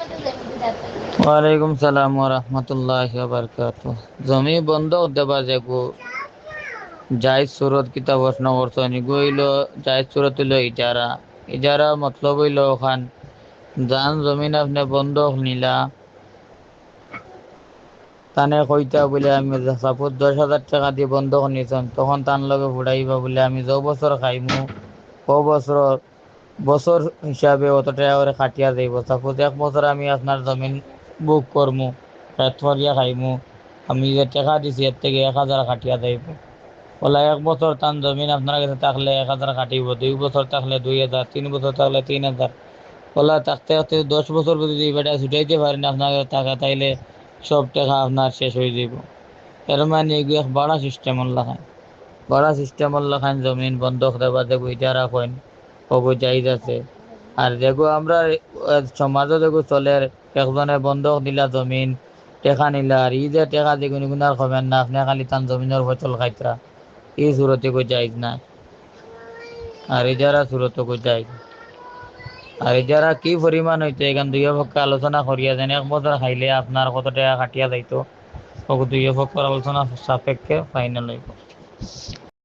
ওয়ালাইকুম সালাম ওয়া রাহমাতুল্লাহি ওয়া বারাকাতুহু। জমি বন্ধক দেবা যেগু জায়েজ সুরত কিতাব প্রশ্ন করছেন এগুলো জায়েজ সুরত হইল ইজারা। ইজারা মতলব হইল ওখান জান জমিন আপনি বন্ধক নিলা, তানে কইতা বলে আমি সাপোজ 10,000 টাকা দিয়ে বন্ধক নিছেন, তখন তার লগে ফুড়াইবা বলে আমি যে বছর খাইমু ও বছর বছর হিসাবে অত টাকা করে খাটিয়া যাইব। সাপোজ 1 বছর আমি আপনার জমিন বুক করমু, খেত ফরিয়া খাইমু, আমি যে টাকা দিছি এর থেকে 1,000 খাটিয়া যাইব। বলা 1 বছর তান জমিন আপনার কাছে থাকলে 1,000 খাটিব, 2 বছর থাকলে 2,000, 3 বছর থাকলে 3,000। বলা থাকতে থাকতে 10 বছর যদি বেটা ছুটাইতে পারেন আপনার কাছে টাকা, তাইলে সব টাকা আপনার শেষ হয়ে যাব। এর মানে এগুলো বড়া সিস্টেম লাগায়, বড়া সিস্টেম লাগান জমিন বন্ধক দেবা দেবো ইজারা কইন ওগো জায়জ আছে। আর দেখো আমরা সমাজও দেখো চলে, একজনে বন্ধক দিলা জমিন টেকা নিলা, আর ই যে টেকা দেখুন গুনার খবেন না, আপনি খালি তান জমিনের ফচল খাইতরা, এই সুরতে কই যাইজ না। আর ইজারা সুরত কই যাইজ। আর ইজারা কি পরিমাণ হইতে এখান দুই পক্ষে আলোচনা করিয়া যেন 1 বছর খাইলে আপনার কত টাকা কাটিয়া যাইতো, ওগো দুই পক্ষের আলোচনা সাপেক্ষে ফাইনাল হইব।